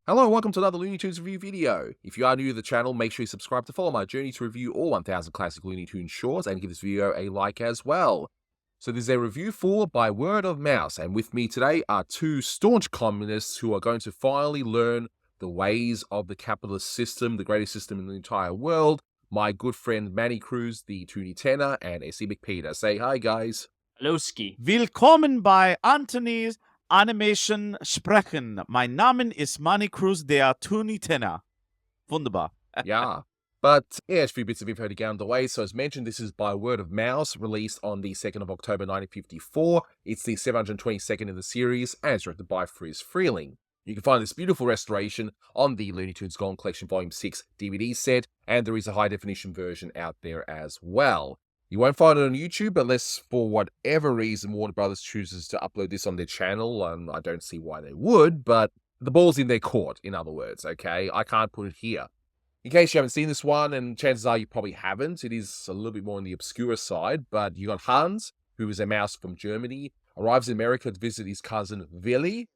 Hello and welcome to another Looney Tunes review video. If you are new to the channel, make sure you subscribe to follow my journey to review all 1000 classic Looney Tunes shorts and give this video a like as well. So this is a review for By Word of Mouse, and with me today are two staunch communists who are going to finally learn the ways of the capitalist system, the greatest system in the entire world. My good friend Manny Cruz, the Toonie Tenor, and SC MacPeter. Say hi, guys. Halloski. Willkommen bei Anthony's Animation Sprechen. Mein Name ist Manny Cruz, der Looney Tunes. Wunderbar. Yeah. But yeah, a few bits of info to get underway. So as mentioned, this is By Word of Mouse, released on the 2nd of October 1954. It's the 722nd in the series, and it's directed by Friz Freleng. You can find this beautiful restoration on the Looney Tunes Golden Collection Volume 6 DVD set, and there is a high-definition version out there as well. You won't find it on YouTube unless, for whatever reason, Warner Brothers chooses to upload this on their channel. I don't see why they would, but the ball's in their court, in other words, okay? I can't put it here. In case you haven't seen this one, and chances are you probably haven't, it is a little bit more on the obscure side, but you got Hans, who is a mouse from Germany, arrives in America to visit his cousin Willy.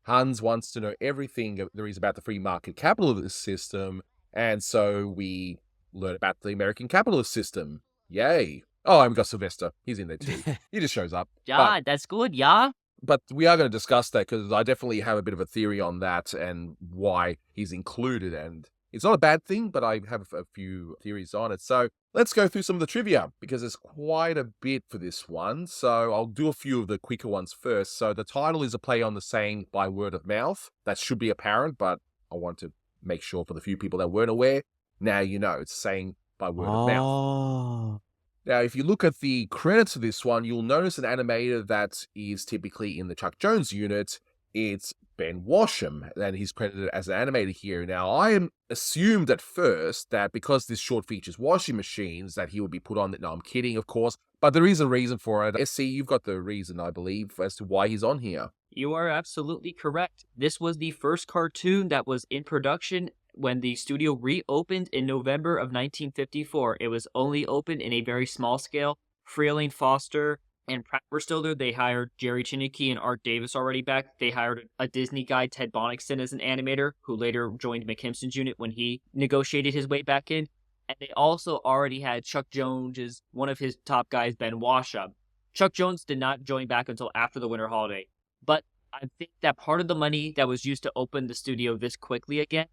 Hans wants to know everything there is about the free market capitalist system, and so we learn about the American capitalist system. Yay. Oh, and we got Sylvester. He's in there too. He just shows up. Yeah, that's good, yeah? But we are going to discuss that because I definitely have a bit of a theory on that and why he's included. And it's not a bad thing, but I have a few theories on it. So let's go through some of the trivia because there's quite a bit for this one. So I'll do a few of the quicker ones first. So the title is a play on the saying by word of mouth. That should be apparent, but I want to make sure for the few people that weren't aware. Now you know it's saying by word of mouth. Now, if you look at the credits of this one, you'll notice an animator that is typically in the Chuck Jones unit. It's Ben Washam, and he's credited as an animator here. Now, I assumed at first that because this short features washing machines, that he would be put on it. No, I'm kidding, of course, but there is a reason for it. SC, you've got the reason, I believe, as to why he's on here. You are absolutely correct. This was the first cartoon that was in production when the studio reopened in November of 1954. It was only opened in a very small scale. Freleng, Foster, and Pratt were still there. They hired Jerry Chinicki and Art Davis already back. They hired a Disney guy, Ted Bonnickson, as an animator, who later joined McKimson's unit when he negotiated his way back in. And they also already had Chuck Jones as one of his top guys, Ben Washam. Chuck Jones did not join back until after the winter holiday. But I think that part of the money that was used to open the studio this quickly again,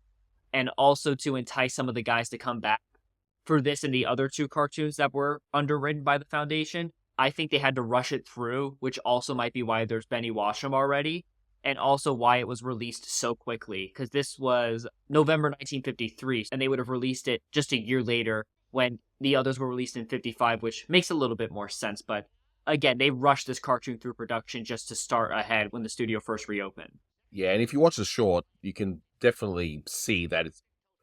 and also to entice some of the guys to come back for this and the other two cartoons that were underwritten by the Foundation, I think they had to rush it through, which also might be why there's Ben Washam already, and also why it was released so quickly, because this was November 1953, and they would have released it just a year later when the others were released in 55, which makes a little bit more sense, but again, they rushed this cartoon through production just to start ahead when the studio first reopened. Yeah, and if you watch the short, you can definitely see that it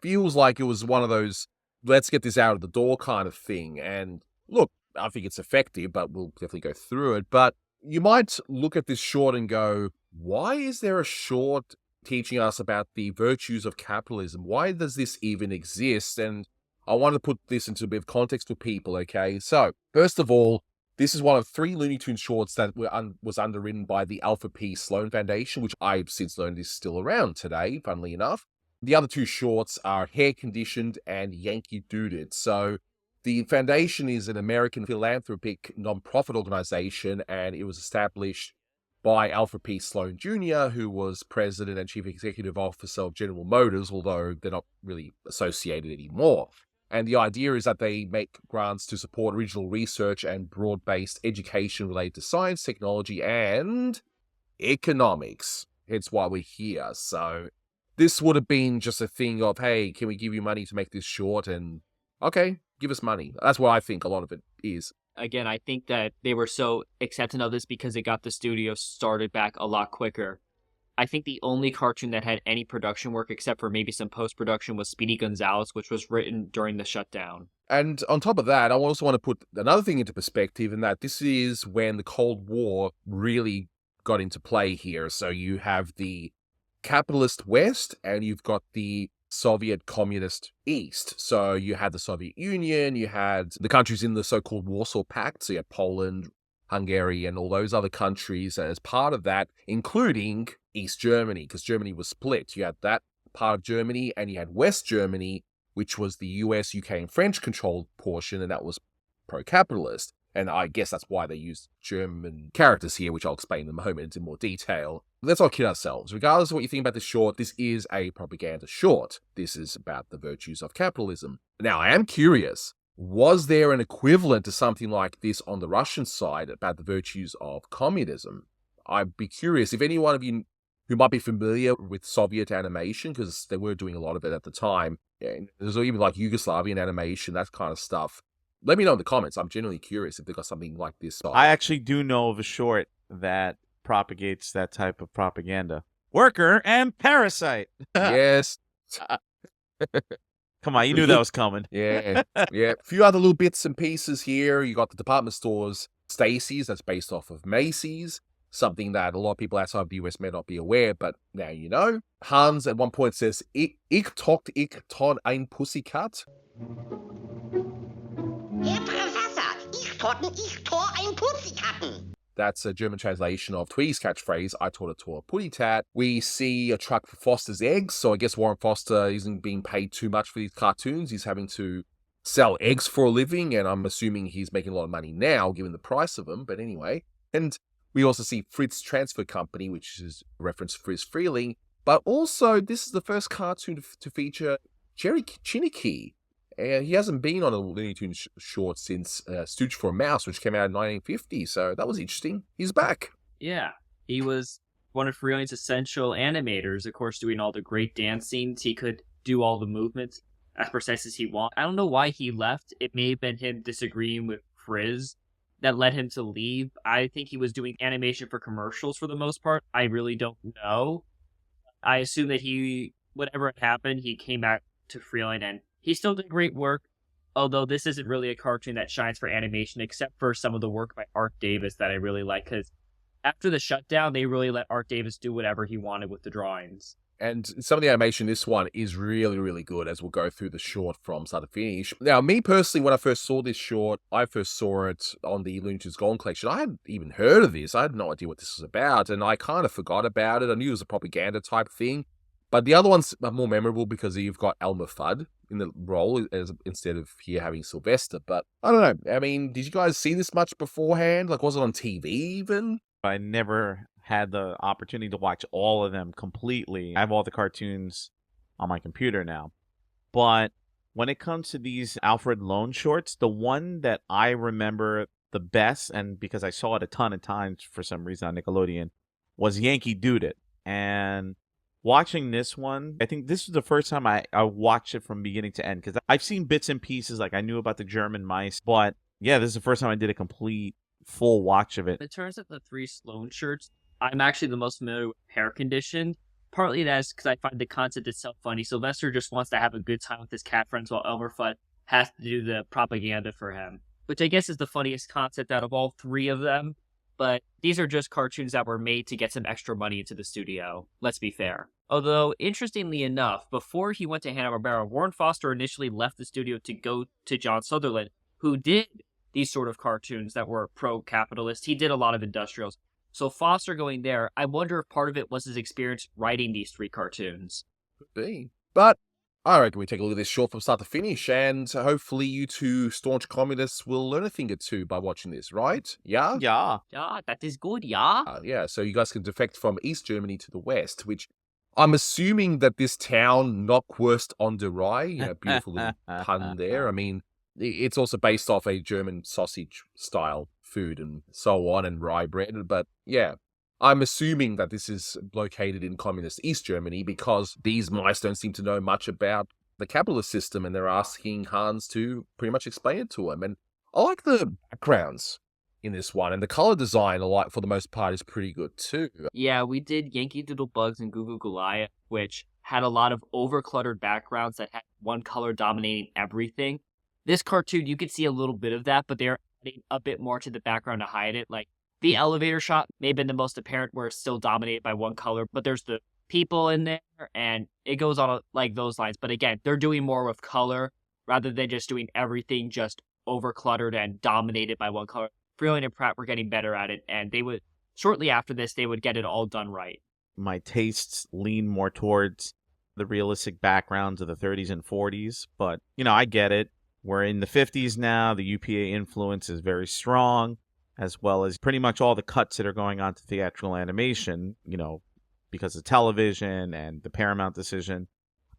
feels like it was one of those, let's get this out of the door kind of thing. And look, I think it's effective, but we'll definitely go through it. But you might look at this short and go, why is there a short teaching us about the virtues of capitalism? Why does this even exist? And I want to put this into a bit of context for people, okay? So, first of all, this is one of 3 Looney Tunes shorts that was underwritten by the Alfred P. Sloan Foundation, which I've since learned is still around today, funnily enough. The other 2 shorts are Hair Conditioned and Yankee Dooded. So the foundation is an American philanthropic non-profit organization, and it was established by Alfred P. Sloan Jr., who was president and chief executive officer of General Motors, although they're not really associated anymore. And the idea is that they make grants to support original research and broad-based education related to science, technology, and economics. Hence why we're here. So this would have been just a thing of, hey, can we give you money to make this short? And okay, give us money. That's what I think a lot of it is. Again, I think that they were so accepting of this because it got the studio started back a lot quicker. I think the only cartoon that had any production work, except for maybe some post-production, was Speedy Gonzales, which was written during the shutdown. And on top of that, I also want to put another thing into perspective, in that this is when the Cold War really got into play here. So you have the capitalist West, and you've got the Soviet Communist East. So you had the Soviet Union, you had the countries in the so-called Warsaw Pact, so you had Poland, Hungary, and all those other countries as part of that, including East Germany, because Germany was split. You had that part of Germany, and you had West Germany, which was the US, UK, and French controlled portion, and that was pro-capitalist. And I guess that's why they used German characters here, which I'll explain in a moment in more detail. Let's not kid ourselves. Regardless of what you think about this short, this is a propaganda short. This is about the virtues of capitalism. Now, I am curious, was there an equivalent to something like this on the Russian side about the virtues of communism? I'd be curious if any one of you who might be familiar with Soviet animation, because they were doing a lot of it at the time. And there's even like Yugoslavian animation, that kind of stuff. Let me know in the comments. I'm genuinely curious if they've got something like this. I actually do know of a short that propagates that type of propaganda. Worker and Parasite. Yes. Come on, you knew that was coming. Yeah. A few other little bits and pieces here. You got the department stores Stacy's, that's based off of Macy's. Something that a lot of people outside of the US may not be aware, but now you know. Hans at one point says, Ich tocht ein Pussycat. Herr Professor, ich tor ein Pussikatten. That's a German translation of Tweety's catchphrase, I taught a tour putty tat. We see a truck for Foster's eggs, so I guess Warren Foster isn't being paid too much for these cartoons. He's having to sell eggs for a living, and I'm assuming he's making a lot of money now, given the price of them, but anyway. And we also see Fritz Transfer Company, which is a reference to Friz Freleng, but also this is the first cartoon to feature Jerry Chinicki. And he hasn't been on a Looney Tunes short since Stooge for a Mouse, which came out in 1950, so that was interesting. He's back. Yeah, he was one of Freleng's essential animators, of course, doing all the great dance scenes. He could do all the movements as precise as he wanted. I don't know why he left. It may have been him disagreeing with Friz that led him to leave. I think he was doing animation for commercials for the most part. I really don't know. I assume that whatever had happened, he came back to Freleng, and he still did great work, although this isn't really a cartoon that shines for animation, except for some of the work by Art Davis that I really like, because after the shutdown, they really let Art Davis do whatever he wanted with the drawings. And some of the animation in this one is really, really good, as we'll go through the short from start to finish. Now, me personally, when I first saw this short, I first saw it on the Looney Tunes Golden Collection. I hadn't even heard of this. I had no idea what this was about, and I kind of forgot about it. I knew it was a propaganda type thing. But the other ones are more memorable because you've got Elmer Fudd in the role instead of here having Sylvester. But I don't know. I mean, did you guys see this much beforehand? Like, was it on TV even? I never had the opportunity to watch all of them completely. I have all the cartoons on my computer now. But when it comes to these Alfred Lone shorts, the one that I remember the best, and because I saw it a ton of times for some reason on Nickelodeon, was Yankee Doodle It. And watching this one, I think this was the first time I watched it from beginning to end, because I've seen bits and pieces, like I knew about the German mice, but yeah, this is the first time I did a complete full watch of it. In terms of the three Sloan shirts, I'm actually the most familiar with Hair Condition. Partly that's because I find the concept itself funny. Sylvester just wants to have a good time with his cat friends, while Elmer Fudd has to do the propaganda for him, which I guess is the funniest concept out of all three of them. But these are just cartoons that were made to get some extra money into the studio, let's be fair. Although, interestingly enough, before he went to Hanna-Barbera, Warren Foster initially left the studio to go to John Sutherland, who did these sort of cartoons that were pro-capitalist. He did a lot of industrials. So Foster going there, I wonder if part of it was his experience writing these three cartoons. Could be. But I reckon we take a look at this short from start to finish, and hopefully you two staunch communists will learn a thing or two by watching this, right? Yeah? Yeah. Yeah, that is good, yeah. Yeah, so you guys can defect from East Germany to the West, which I'm assuming that this town, Knockwurst on der Rye, beautiful little pun there. I mean, it's also based off a German sausage-style food and so on, and rye bread, but yeah. I'm assuming that this is located in communist East Germany because these mice don't seem to know much about the capitalist system, and they're asking Hans to pretty much explain it to him. And I like the backgrounds in this one, and the color design, for the most part, is pretty good too. Yeah, we did Yankee Doodle Bugs and Goo Goo Goliath, which had a lot of over-cluttered backgrounds that had one color dominating everything. This cartoon, you could see a little bit of that, but they're adding a bit more to the background to hide it. Like, the elevator shot may have been the most apparent, where it's still dominated by one color, but there's the people in there, and it goes on like those lines. But again, they're doing more with color rather than just doing everything just over-cluttered and dominated by one color. Freleng and Pratt were getting better at it, and shortly after this, they would get it all done right. My tastes lean more towards the realistic backgrounds of the 30s and 40s. But, I get it. We're in the 50s now. The UPA influence is very strong, as well as pretty much all the cuts that are going on to theatrical animation, because of television and the Paramount decision.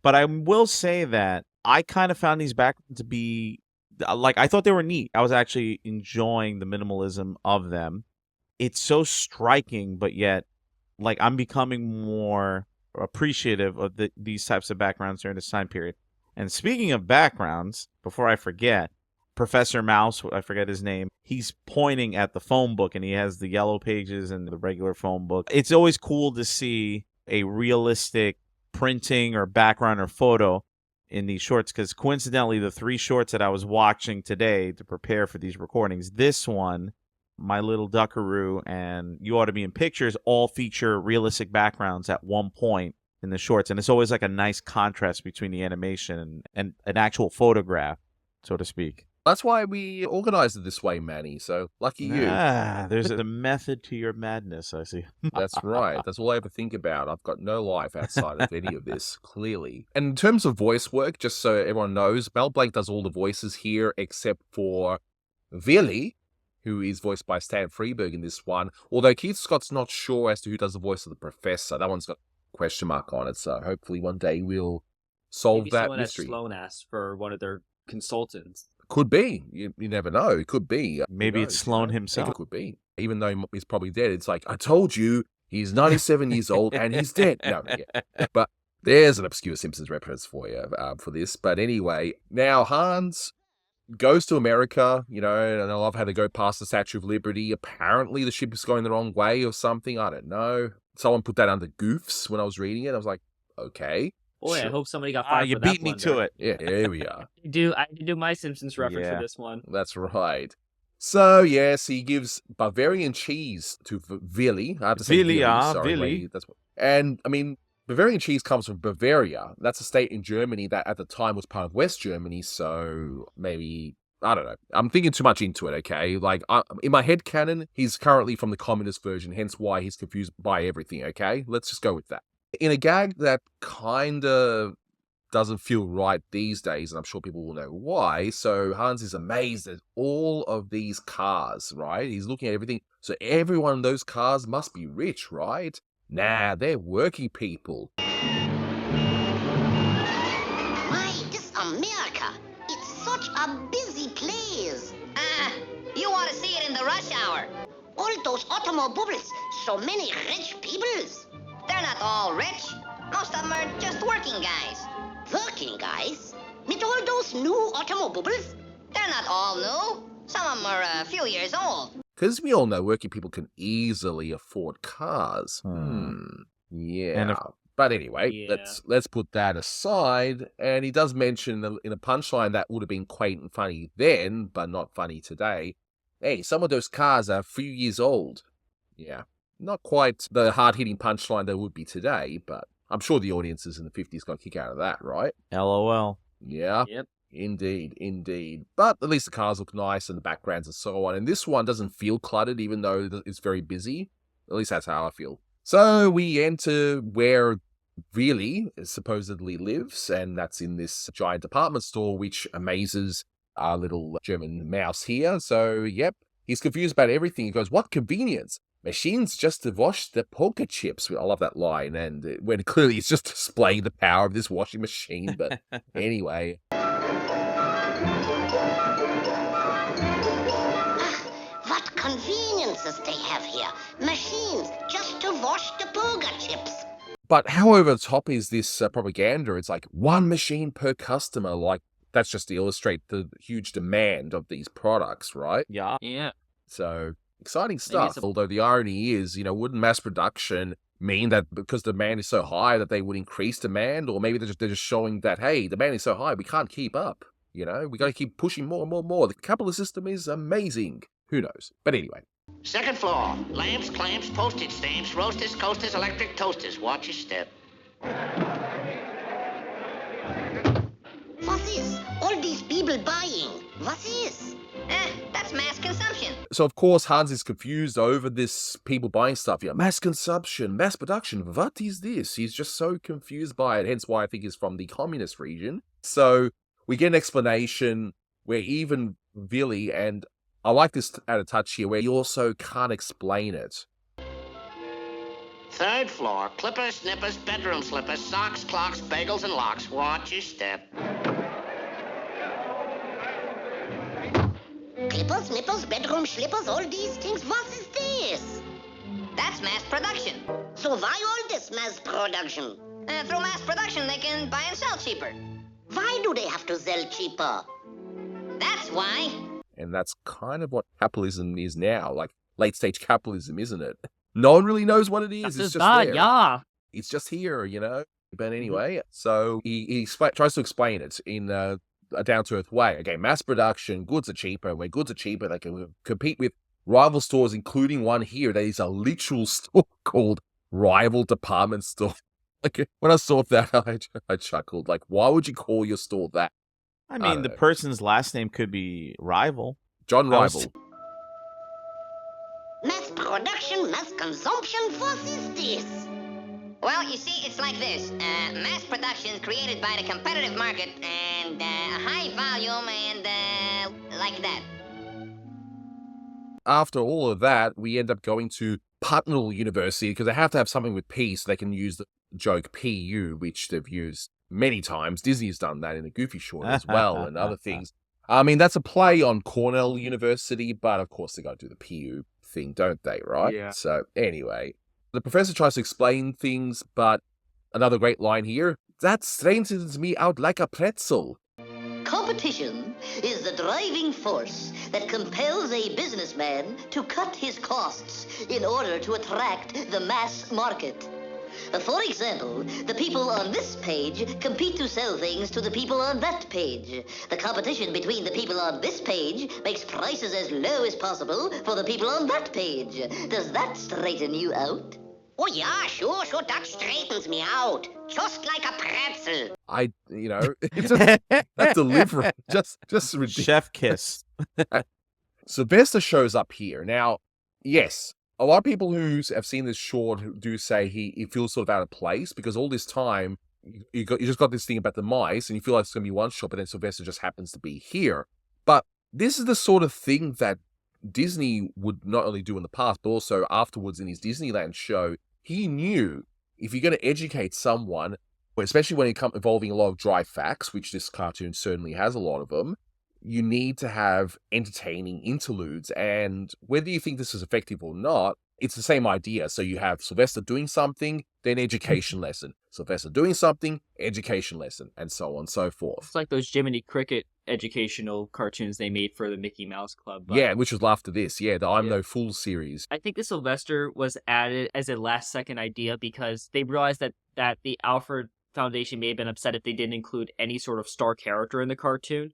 But I will say that I kind of found these backgrounds to be, I thought they were neat. I was actually enjoying the minimalism of them. It's so striking, but yet, I'm becoming more appreciative of these types of backgrounds during this time period. And speaking of backgrounds, before I forget, Professor Mouse, I forget his name, he's pointing at the phone book, and he has the yellow pages and the regular phone book. It's always cool to see a realistic printing or background or photo in these shorts, because coincidentally, the 3 shorts that I was watching today to prepare for these recordings, this one, My Little Duckaroo, and You Ought to Be in Pictures, all feature realistic backgrounds at one point in the shorts, and it's always a nice contrast between the animation and an actual photograph, so to speak. That's why we organized it this way, Manny. So lucky you. There's a method to your madness, I see. That's right. That's all I ever think about. I've got no life outside of any of this, clearly. And in terms of voice work, just so everyone knows, Mel Blanc does all the voices here except for Willy, who is voiced by Stan Freberg in this one. Although Keith Scott's not sure as to who does the voice of the Professor. That one's got a question mark on it. So hopefully one day we'll solve Maybe that someone mystery. Sloan asked for one of their consultants. Could be. You never know. It could be. Maybe it's Sloan himself. It could be. Even though he's probably dead, it's like, I told you, he's 97 years old and he's dead. No, yeah. But there's an obscure Simpsons reference for you for this. But anyway, now Hans goes to America, and I love how they go past the Statue of Liberty. Apparently the ship is going the wrong way or something. I don't know. Someone put that under goofs when I was reading it. I was like, okay. Boy, sure. I hope somebody got fired. You for that beat me blunder. to it. Yeah, here we are. I need to do my Simpsons reference for this one. That's right. So, yes, he gives Bavarian cheese to Willy. I have to say Willy, sorry, Willy. That's what, and, Bavarian cheese comes from Bavaria. That's a state in Germany that at the time was part of West Germany, so maybe, I don't know. I'm thinking too much into it, okay? In my head canon, he's currently from the communist version, hence why he's confused by everything, okay? Let's just go with that. In a gag that kind of doesn't feel right these days, and I'm sure people will know why. So Hans is amazed at all of these cars, right? He's looking at everything. So every one of those cars must be rich, right? Nah, they're working people. My, this America, it's such a busy place. You want to see it in the rush hour. All those automobiles, so many rich peoples. They're not all rich. Most of them are just working guys. Working guys? With all those new automobiles? They're not all new. Some of them are a few years old. Because we all know working people can easily afford cars. Yeah. But anyway, let's put that aside. And he does mention in a punchline that would have been quaint and funny then, but not funny today. Hey, some of those cars are a few years old. Yeah. Not quite the hard-hitting punchline that would be today, but I'm sure the audiences in the 50s got a kick out of that, right? LOL. Yeah. Yep. Indeed. But at least the cars look nice and the backgrounds and so on. And this one doesn't feel cluttered, even though it's very busy. At least that's how I feel. So we enter where Willy supposedly lives, and that's in this giant department store, which amazes our little German mouse here. So, yep, he's confused about everything. He goes, what convenience? Machines just to wash the poker chips. I love that line. And when clearly it's just displaying the power of this washing machine. But anyway. What conveniences they have here. Machines just to wash the poker chips. But how over the top is this propaganda? It's like one machine per customer. Like, that's just to illustrate the huge demand of these products, right? Yeah. Yeah. So, exciting stuff. Although the irony is, wouldn't mass production mean that because demand is so high that they would increase demand? Or maybe they're just showing that, hey, demand is so high, we can't keep up. We got to keep pushing more and more and more. The capitalist system is amazing. Who knows? But anyway. Second floor. Lamps, clamps, postage stamps, roasters, coasters, electric toasters. Watch your step. What is all these people buying? What is? That's mass consumption. So, of course, Hans is confused over this people buying stuff. Mass consumption, mass production. What is this? He's just so confused by it. Hence why I think he's from the communist region. So we get an explanation where even Billy, and I like this at a touch here, where he also can't explain it. 3rd floor, clippers, snippers, bedroom slippers, socks, clocks, bagels, and locks. Watch your step. Clippers, nippers, bedroom slippers, all these things. What is this? That's mass production. So why all this mass production? Through mass production, they can buy and sell cheaper. Why do they have to sell cheaper? That's why. And that's kind of what capitalism is now, like late-stage capitalism, isn't it? No one really knows what it is. That's It's just bad, there. yeah. It's just here. But anyway, so he tries to explain it in a down-to-earth way. Okay, mass production, goods are cheaper. Where goods are cheaper, they can compete with rival stores, including one here that is a literal store called Rival Department Store. Like, when I saw that, I chuckled. Like, why would you call your store that? I mean, the know. person's last name could be Rival. John I was- Rival. Mass production, mass consumption, what is this? Well, you see, it's like this. Mass production created by the competitive market and high volume and like that. After all of that, we end up going to Putnell University because they have to have something with P so they can use the joke PU, which they've used many times. Disney's done that in the Goofy short as well and other things. I mean, that's a play on Cornell University, but of course they got to do the PU thing, don't they, right? Yeah. So anyway, the professor tries to explain things, but another great line here, that straightens me out like a pretzel. Competition is the driving force that compels a businessman to cut his costs in order to attract the mass market. For example, the people on this page compete to sell things to the people on that page. The competition between the people on this page makes prices as low as possible for the people on that page. Does that straighten you out? Oh, yeah, sure, that straightens me out. Just like a pretzel. It's just, that delivery, just ridiculous. Chef kiss. Sylvester shows up here. Now, yes, a lot of people who have seen this short do say he feels sort of out of place because all this time you just got this thing about the mice and you feel like it's going to be one shot, but then Sylvester just happens to be here. But this is the sort of thing that Disney would not only do in the past, but also afterwards in his Disneyland show. He knew if you're going to educate someone, especially when it comes involving a lot of dry facts, which this cartoon certainly has a lot of them, you need to have entertaining interludes. And whether you think this is effective or not, it's the same idea. So you have Sylvester doing something, then education lesson. Sylvester doing something, education lesson, and so on and so forth. It's like those Jiminy Cricket educational cartoons they made for the Mickey Mouse Club. But Yeah, which was after this. Yeah, the I'm Yeah. No Fool series. I think the Sylvester was added as a last-second idea because they realized that the Alfred Foundation may have been upset if they didn't include any sort of star character in the cartoon.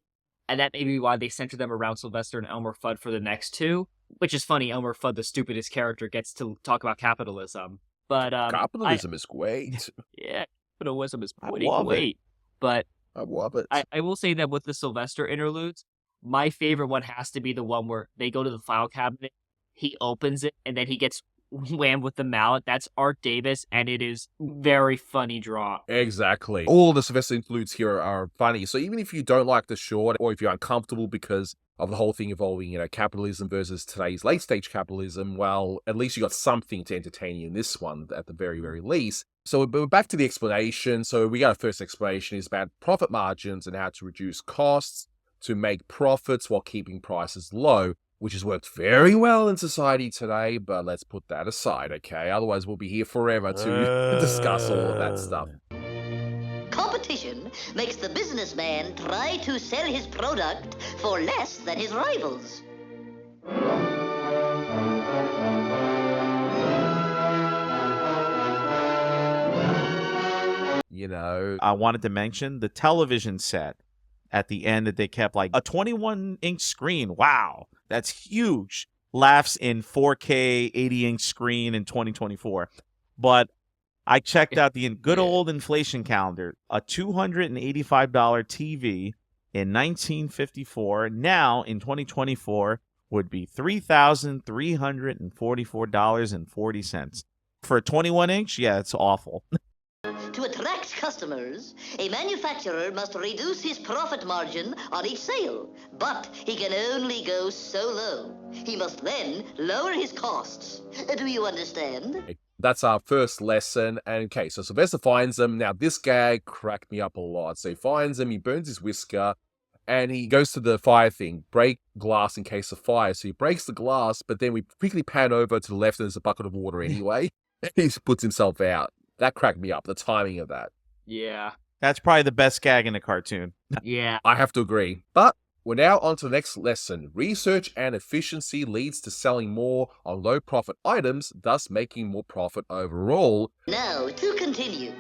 And that may be why they centered them around Sylvester and Elmer Fudd for the next two. Which is funny, Elmer Fudd, the stupidest character, gets to talk about capitalism. But Capitalism is great. yeah, capitalism is I pretty love it. great. But I love it. I will say that with the Sylvester interludes, my favorite one has to be the one where they go to the file cabinet, he opens it, and then he gets whammed with the mallet. That's Art Davis, and it is very funny draw. Exactly. All the Sylvester interludes here are funny. So even if you don't like the short, or if you're uncomfortable because of the whole thing involving, capitalism versus today's late-stage capitalism, well, at least you got something to entertain you in this one, at the very, very least. So we're back to the explanation. So we got our first explanation is about profit margins and how to reduce costs to make profits while keeping prices low, which has worked very well in society today, but let's put that aside, okay? Otherwise, we'll be here forever to discuss all of that stuff. Competition makes the businessman try to sell his product for less than his rivals. I wanted to mention the television set at the end that they kept like a 21-inch screen. Wow, that's huge. Laughs in 4K 80-inch screen in 2024. But I checked out the good old inflation calendar. A $285 TV in 1954. Now, in 2024, would be $3,344.40. For a 21-inch, yeah, it's awful. To attract customers, a manufacturer must reduce his profit margin on each sale, but he can only go so low. He must then lower his costs. Do you understand? That's our first lesson. And okay, so Sylvester finds him. Now, this gag cracked me up a lot. So he finds him, he burns his whisker, and he goes to the fire thing, break glass in case of fire. So he breaks the glass, but then we quickly pan over to the left and there's a bucket of water anyway. He puts himself out. That cracked me up, the timing of that. Yeah. That's probably the best gag in the cartoon. Yeah. I have to agree. But we're now on to the next lesson. Research and efficiency leads to selling more on low profit items, thus making more profit overall. Now, to continue.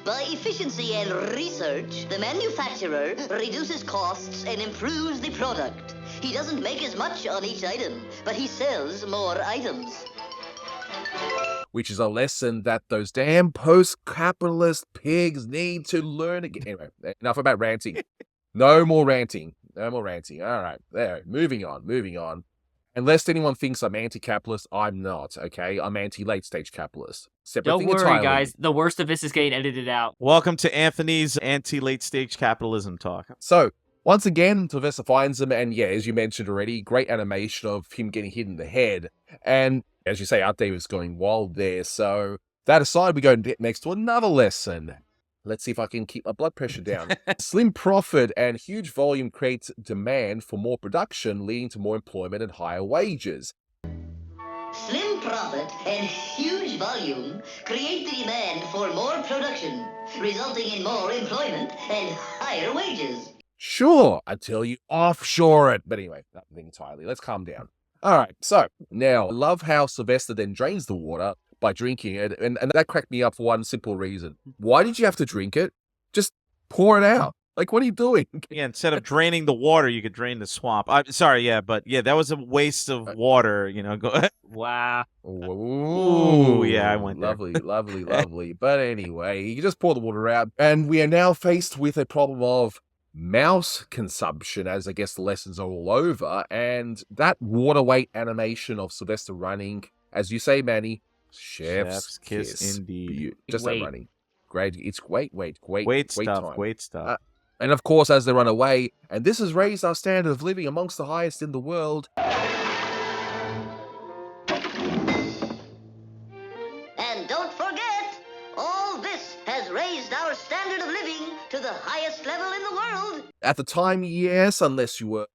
By efficiency and research, the manufacturer reduces costs and improves the product. He doesn't make as much on each item, but he sells more items. Which is a lesson that those damn post-capitalist pigs need to learn again. Anyway, enough about ranting. No more ranting. No more ranting. All right, there. Moving on. Unless anyone thinks I'm anti-capitalist, I'm not, okay? I'm anti-late stage capitalist. Separate Don't thing worry, entirely. guys. The worst of this is getting edited out. Welcome to Anthony's anti-late stage capitalism talk. So, once again, Sylvester finds him, and yeah, as you mentioned already, great animation of him getting hit in the head. And as you say, Art Davis going wild there. So, that aside, we go next to another lesson. Let's see if I can keep my blood pressure down. Slim profit and huge volume creates demand for more production, leading to more employment and higher wages. Slim profit and huge volume create the demand for more production, resulting in more employment and higher wages. Sure, until you offshore it. But anyway, nothing entirely. Let's calm down. All right, so now I love how Sylvester then drains the water by drinking it, and that cracked me up for one simple reason. Why did you have to drink it? Just pour it out. Like, what are you doing? Yeah, instead of draining the water, you could drain the swamp. I'm sorry, yeah, but yeah, that was a waste of water, you know. Wow. Ooh, yeah, I went there. Lovely. But anyway, you can just pour the water out, and we are now faced with a problem of mouse consumption, as I guess the lessons are all over, and that water weight animation of Sylvester running, as you say, Manny, chef's kiss. Indeed. Just Wait. that running. Great. It's great Stuff. And of course, as they run away, and this has raised our standard of living amongst the highest in the world. And don't forget, all this has raised our standard of living to the highest level in the world. At the time, yes, unless you were,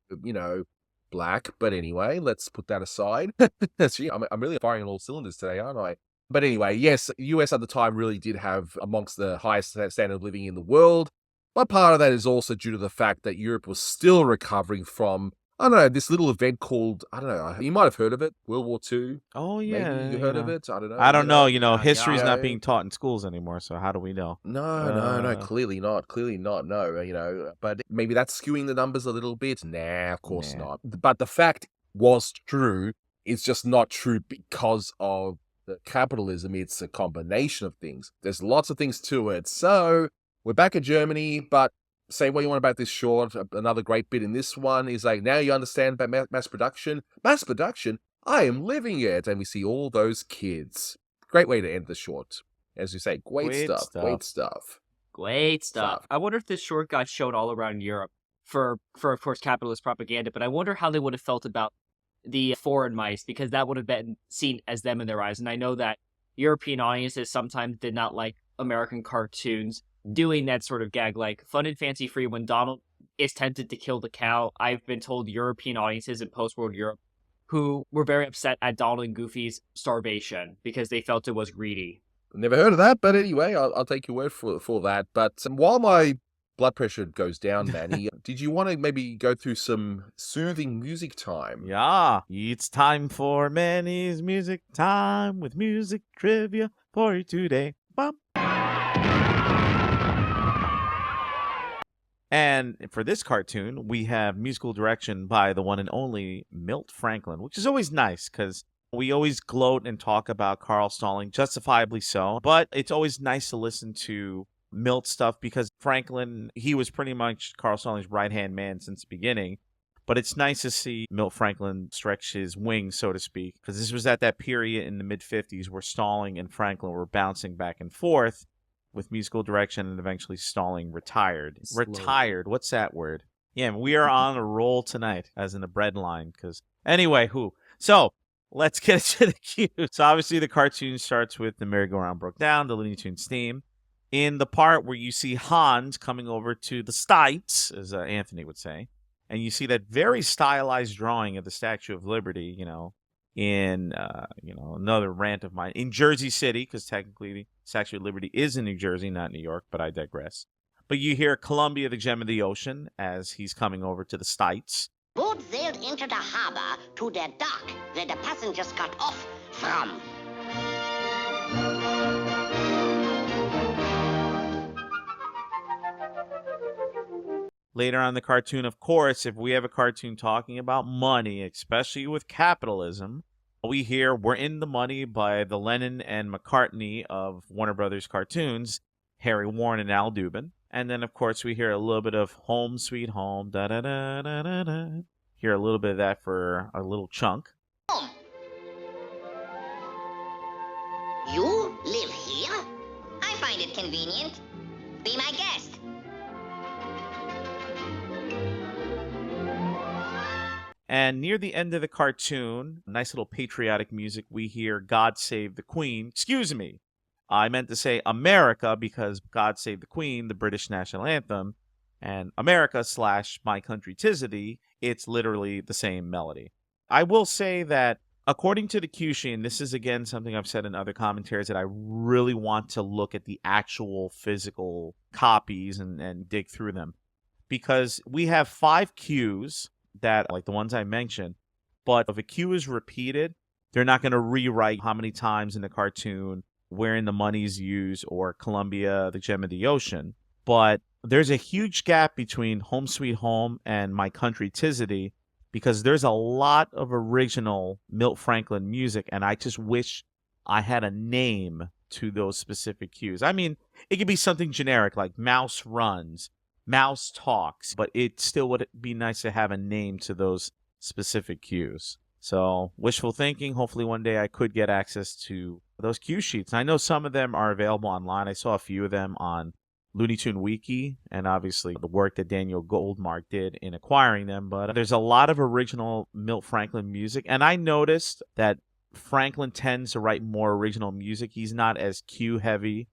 black. But anyway, let's put that aside. Gee, I'm really firing on all cylinders today, aren't I? But anyway, yes, US at the time really did have amongst the highest standard of living in the world. But part of that is also due to the fact that Europe was still recovering from, I don't know, this little event called, I don't know, you might have heard of it, World War II. Oh, yeah. Maybe you heard of it? I don't know. I don't know. Yeah, History's yeah. not being taught in schools anymore, so how do we know? No, clearly not, no, but maybe that's skewing the numbers a little bit. Nah, of course Nah. not. But the fact was true. It's just not true because of the capitalism. It's a combination of things. There's lots of things to it. So we're back in Germany, but say what you want about this short. Another great bit in this one is like, now you understand about mass production. Mass production? I am living it. And we see all those kids. Great way to end the short. As you say, great stuff. Great stuff. I wonder if this short got shown all around Europe for of course, capitalist propaganda, but I wonder how they would have felt about the foreign mice, because that would have been seen as them in their eyes. And I know that European audiences sometimes did not like American cartoons doing that sort of gag, like Fun and Fancy Free when Donald is tempted to kill the cow. I've been told European audiences in post-world Europe who were very upset at Donald and Goofy's starvation because they felt it was greedy. Never heard of that, but anyway, I'll take your word for that. But while my blood pressure goes down, Manny, did you want to maybe go through some soothing music time? Yeah, it's time for Manny's music time with music trivia for you today. Bum. And for this cartoon, we have musical direction by the one and only Milt Franklin, which is always nice because we always gloat and talk about Carl Stalling, justifiably so. But it's always nice to listen to Milt stuff because Franklin, he was pretty much Carl Stalling's right-hand man since the beginning. But it's nice to see Milt Franklin stretch his wings, so to speak, because this was at that period in the mid-50s where Stalling and Franklin were bouncing back and forth with musical direction, and eventually Stalling retired. Slowly. Retired, what's that word? Yeah, we are on a roll tonight, as in the bread line, because... Anyway, So, let's get to the cues. So, obviously, the cartoon starts with the merry-go-round broke down, the Looney Tunes theme. In the part where you see Hans coming over to the States, as Anthony would say, and you see that very stylized drawing of the Statue of Liberty, in, another rant of mine, in Jersey City, because technically the Statue of Liberty is in New Jersey, not New York, but I digress. But you hear Columbia, the gem of the ocean, as he's coming over to the States. Boat sailed into the harbor to the dock where the passengers got off from. Later on in the cartoon, of course, if we have a cartoon talking about money, especially with capitalism, we hear We're in the Money by the Lennon and McCartney of Warner Brothers cartoons, Harry Warren and Al Dubin. And then, of course, we hear a little bit of Home Sweet Home, da-da-da-da-da-da. Hear a little bit of that for a little chunk. Home. You live here? I find it convenient. Be my guest. And near the end of the cartoon, nice little patriotic music, we hear God Save the Queen. Excuse me. I meant to say America because God Save the Queen, the British national anthem, and America / My Country 'Tis of Thee, it's literally the same melody. I will say that according to the cue sheet, and this is again something I've said in other commentaries, that I really want to look at the actual physical copies and dig through them. Because we have 5 cues that, like the ones I mentioned, but if a cue is repeated, they're not going to rewrite how many times in the cartoon wherein the money's used or Columbia, the gem of the ocean. But there's a huge gap between Home Sweet Home and My Country 'Tis of Thee because there's a lot of original Milt Franklin music, and I just wish I had a name to those specific cues. I mean, it could be something generic like Mouse Runs, Mouse Talks, but it still would be nice to have a name to those specific cues. So, wishful thinking. Hopefully one day I could get access to those cue sheets. I know some of them are available online. I saw a few of them on Looney Tune Wiki, and obviously the work that Daniel Goldmark did in acquiring them. But there's a lot of original Milt Franklin music, and I noticed that Franklin tends to write more original music. He's not as cue heavy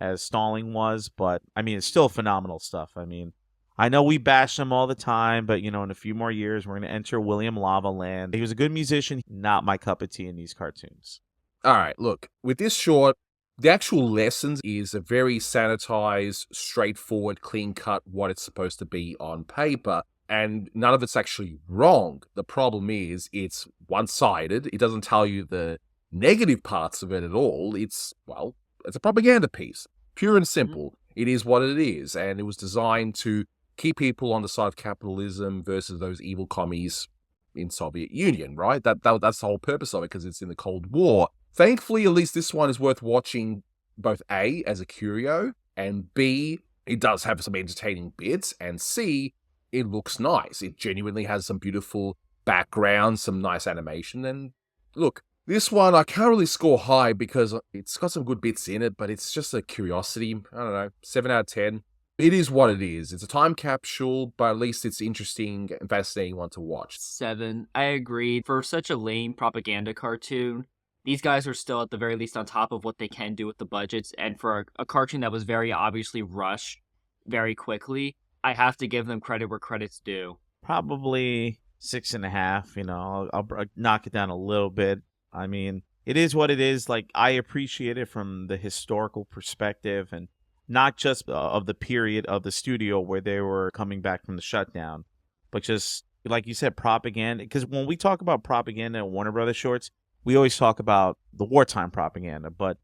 as Stalling was, but I mean, it's still phenomenal stuff. I mean, I know we bash him all the time, but in a few more years, we're going to enter William Lava land. He was a good musician, not my cup of tea in these cartoons. All right, look, with this short, the actual lessons is a very sanitized, straightforward, clean-cut, what it's supposed to be on paper, and none of it's actually wrong. The problem is it's one-sided. It doesn't tell you the negative parts of it at all. It's a propaganda piece, pure and simple. It is what it is, and it was designed to keep people on the side of capitalism versus those evil commies in Soviet Union, right? That's the whole purpose of it, because it's in the Cold War. Thankfully, at least this one is worth watching, both A, as a curio, and B, it does have some entertaining bits, and C, it looks nice. It genuinely has some beautiful background, some nice animation, and look, this one I can't really score high because it's got some good bits in it, but it's just a curiosity. I don't know, 7 out of 10. It is what it is. It's a time capsule, but at least it's interesting and fascinating one to watch. 7. I agree. For such a lame propaganda cartoon, these guys are still at the very least on top of what they can do with the budgets, and for a cartoon that was very obviously rushed very quickly, I have to give them credit where credit's due. Probably 6.5, I'll knock it down a little bit. I mean, it is what it is. Like, I appreciate it from the historical perspective and not just of the period of the studio where they were coming back from the shutdown, but just, like you said, propaganda. Because when we talk about propaganda in Warner Brothers shorts, we always talk about the wartime propaganda, but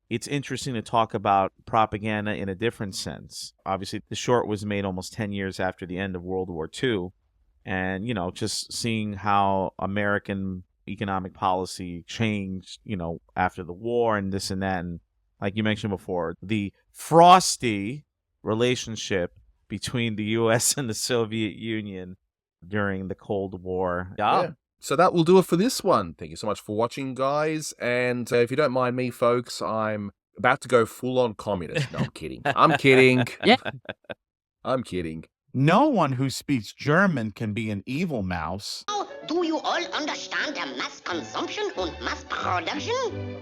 it's interesting to talk about propaganda in a different sense. Obviously, the short was made almost 10 years after the end of World War II, and, just seeing how American economic policy changed, after the war and this and that. And like you mentioned before, the frosty relationship between the U.S. and the Soviet Union, during the Cold War. Yeah. So that will do it for this one. Thank you so much for watching, guys. And if you don't mind me, folks, I'm about to go full-on communist. No, I'm kidding. I'm kidding. Yeah. I'm kidding. No one who speaks German can be an evil mouse. Now, do you all understand the mass consumption and mass production?